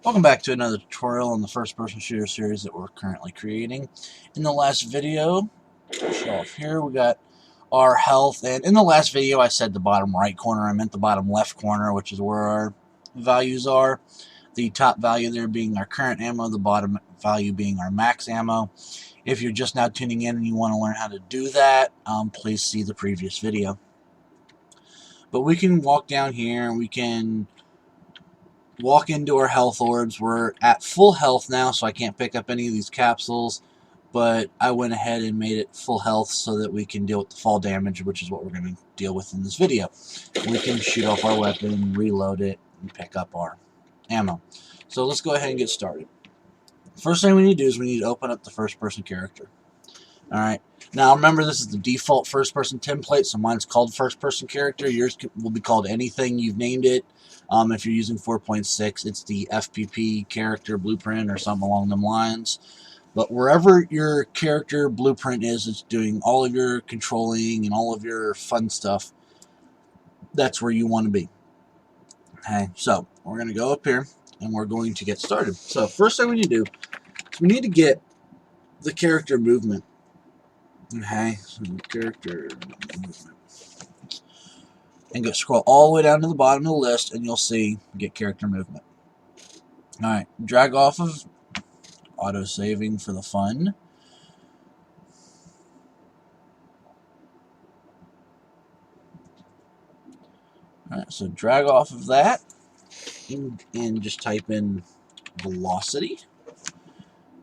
Welcome back to another tutorial on the first-person shooter series that we're currently creating. In the last video, show off here, we got our health, and in the last video I said the bottom right corner, I meant the bottom left corner, which is where our values are. The top value there being our current ammo, the bottom value being our max ammo. If you're just now tuning in and you want to learn how to do that, please see the previous video. But we can walk down here and we can walk into our health orbs. We're at full health now, so I can't pick up any of these capsules, but I went ahead and made it full health so that we can deal with the fall damage, which is what we're going to deal with in this video. We can shoot off our weapon, reload it, and pick up our ammo. So let's go ahead and get started. First thing we need to do is we need to open up the first person character. Alright, now remember this is the default first person template, so mine's called first person character. Yours will be called anything you've named it. If you're using 4.6, it's the FPP character blueprint or something along them lines. But wherever your character blueprint is, it's doing all of your controlling and all of your fun stuff. That's where you want to be. Okay, so we're going to go up here and we're going to get started. So first thing we need to do is we need to get the character movement. Okay, so character movement. And go scroll all the way down to the bottom of the list and you'll see get character movement. Alright, drag off of auto saving for the fun. Alright, so drag off of that and just type in velocity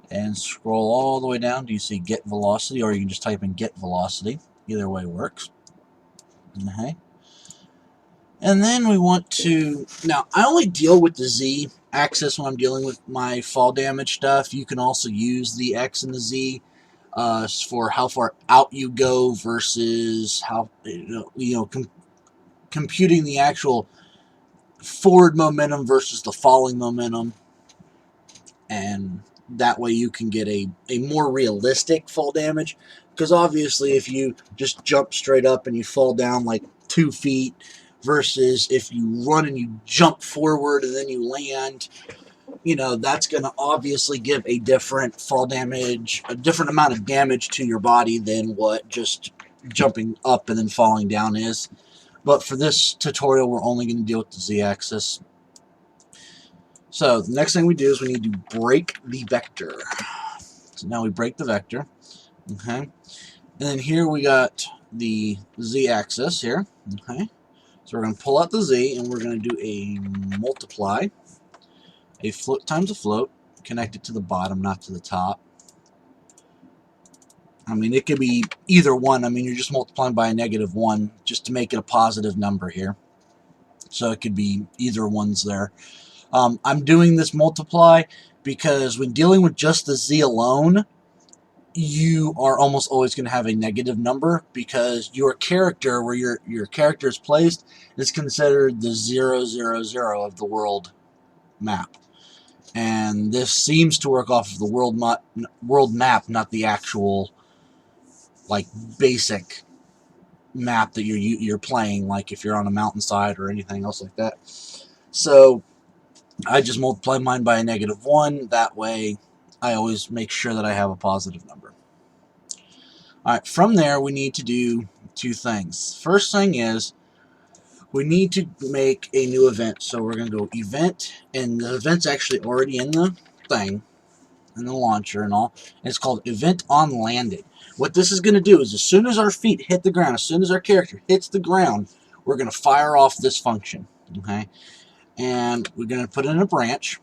and scroll all the way down. Do you see get velocity, or you can just type in get velocity? Either way works. Okay. And then we want to, now I only deal with the Z axis when I'm dealing with my fall damage stuff. You can also use the X and the Z for how far out you go versus how, computing the actual forward momentum versus the falling momentum. And that way you can get a more realistic fall damage. Because obviously if you just jump straight up and you fall down like 2 feet versus if you run and you jump forward and then you land, that's going to obviously give a different fall damage, a different amount of damage to your body than what just jumping up and then falling down is. But for this tutorial, we're only going to deal with the Z-axis. So the next thing we do is we need to break the vector. So now we break the vector. Okay. And then here we got the Z-axis here. Okay. So we're going to pull out the Z and we're going to do a multiply. A float times a float. Connect it to the bottom, not to the top. I mean, it could be either one. I mean, you're just multiplying by a -1 just to make it a positive number here. So it could be either one's there. I'm doing this multiply because when dealing with just the Z alone, you are almost always going to have a negative number because your character, where your character is placed, is considered the 000 of the world map. And this seems to work off of the world map, not the actual like basic map that you're playing, like if you're on a mountainside or anything else like that. So I just multiply mine by a -1. That way I always make sure that I have a positive number. Alright, from there we need to do 2 things. First thing is we need to make a new event. So we're going to go event, and the event's actually already in the thing, in the launcher and all. And it's called event on landed. What this is going to do is as soon as our feet hit the ground, as soon as our character hits the ground, we're going to fire off this function. Okay? And we're going to put it in a branch,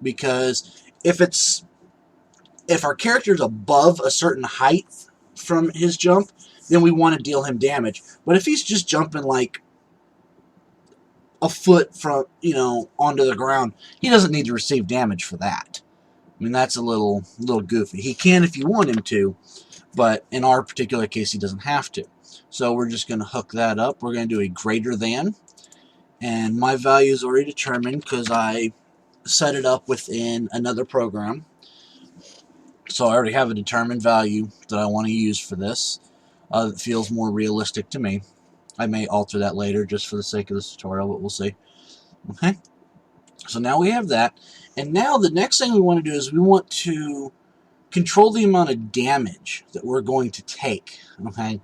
because if our character is above a certain height from his jump, then we want to deal him damage. But if he's just jumping like a foot from, onto the ground, he doesn't need to receive damage for that. I mean, that's a little goofy. He can if you want him to, but in our particular case, he doesn't have to. So we're just going to hook that up. We're going to do a greater than. And my value is already determined because I set it up within another program. So I already have a determined value that I want to use for this. That feels more realistic to me. I may alter that later just for the sake of this tutorial, but we'll see. Okay. So now we have that. And now the next thing we want to do is we want to control the amount of damage that we're going to take. Okay.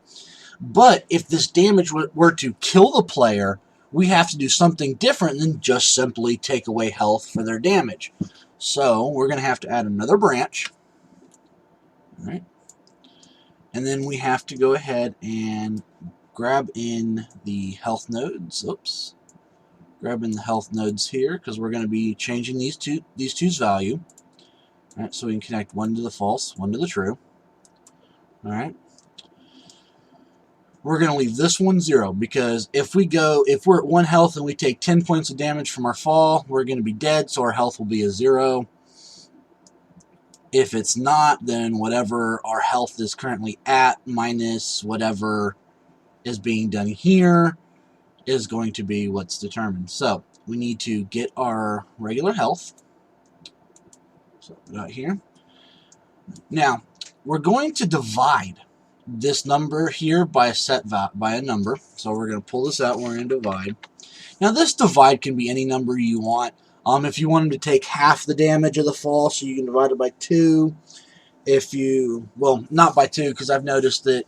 But if this damage were to kill the player, we have to do something different than just simply take away health for their damage. So we're going to have to add another branch. All right. And then we have to go ahead and grab in the health nodes. Oops. Grab in the health nodes here because we're going to be changing these two's value. All right, so we can connect one to the false, one to the true. All right. We're going to leave this one 0 because if we're at 1 health and we take 10 points of damage from our fall, we're going to be dead, so our health will be a 0. If it's not, then whatever our health is currently at minus whatever is being done here is going to be what's determined. So we need to get our regular health. So put it out here. Now we're going to divide this number here by a number. So we're going to pull this out. We're going to divide. Now this divide can be any number you want. If you wanted to take half the damage of the fall, so you can divide it by 2. Well, not by 2, because I've noticed that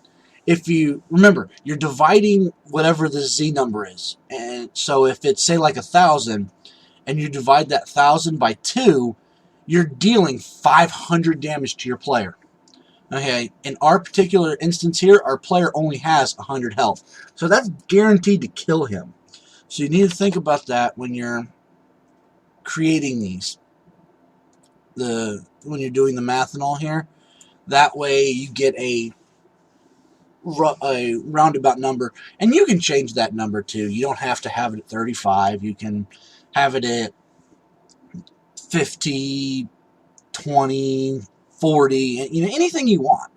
remember, you're dividing whatever the Z number is. And so if it's, say, like 1,000, and you divide that 1,000 by 2, you're dealing 500 damage to your player. Okay, in our particular instance here, our player only has 100 health. So that's guaranteed to kill him. So you need to think about that when you're creating these. When you're doing the math and all here. That way you get a roundabout number. And you can change that number too. You don't have to have it at 35. You can have it at 50, 20, 40, anything you want.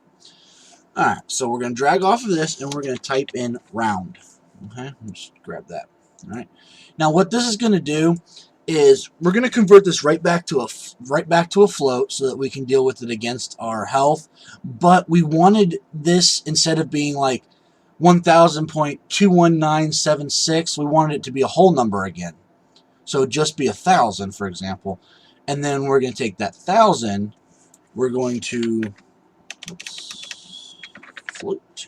Alright, so we're going to drag off of this and we're going to type in round. Okay, just grab that. Alright. Now what this is going to do is we're going to convert this right back to a float so that we can deal with it against our health. But we wanted this, instead of being like 1000.21976, we wanted it to be a whole number again. So it'd just be 1,000, for example. And then we're going to take that 1,000, we're going to float.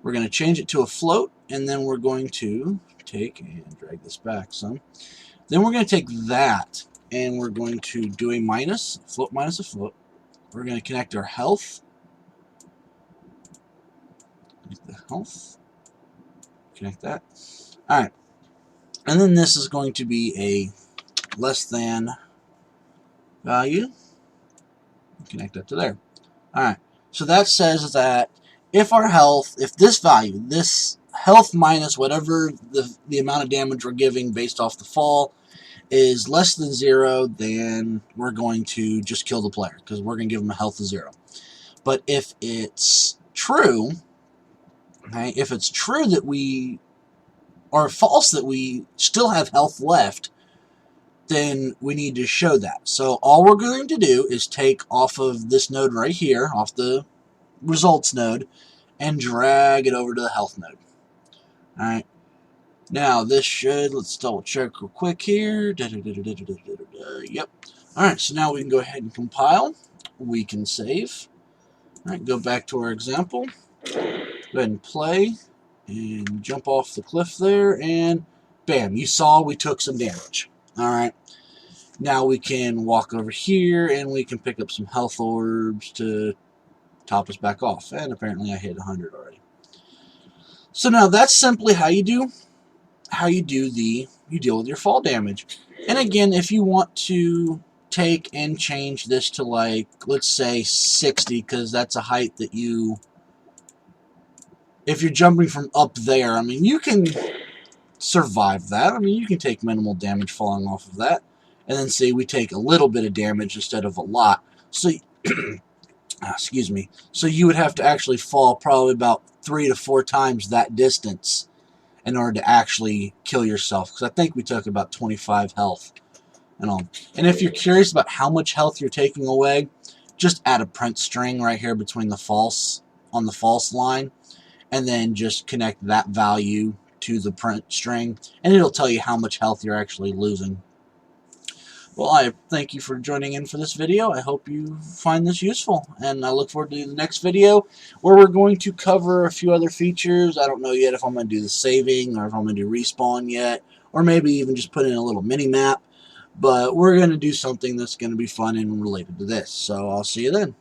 We're going to change it to a float, and then we're going to take and drag this back some. Then we're going to take that and we're going to do a minus, float minus a float. We're going to connect our health. Connect the health. Connect that. Alright. And then this is going to be a less than value. Connect that to there. Alright. So that says that if this value, this health minus whatever the amount of damage we're giving based off the fall is less than 0, then we're going to just kill the player because we're going to give them a health of 0. But if it's true, okay, if it's true that or false that we still have health left, then we need to show that. So all we're going to do is take off of this node right here, off the results node, and drag it over to the health node. Alright, now this let's double check real quick here. Yep. Alright, so now we can go ahead and compile. We can save. Alright, go back to our example. Go ahead and play. And jump off the cliff there. And bam, you saw we took some damage. Alright. Now we can walk over here and we can pick up some health orbs to top us back off. And apparently I hit 100 already. So now that's simply how you deal with your fall damage. And again, if you want to take and change this to, like, let's say 60, because that's a height that if you're jumping from up there, I mean, you can survive that. I mean, you can take minimal damage falling off of that. And then say we take a little bit of damage instead of a lot. So excuse me. So you would have to actually fall probably about 3 to 4 times that distance in order to actually kill yourself. Because I think we took about 25 health and all. And if you're curious about how much health you're taking away, just add a print string right here between the false, on the false line, and then just connect that value to the print string, and it'll tell you how much health you're actually losing. Well, I thank you for joining in for this video. I hope you find this useful, and I look forward to the next video where we're going to cover a few other features. I don't know yet if I'm going to do the saving or if I'm going to do respawn yet, or maybe even just put in a little mini map, but we're going to do something that's going to be fun and related to this. So I'll see you then.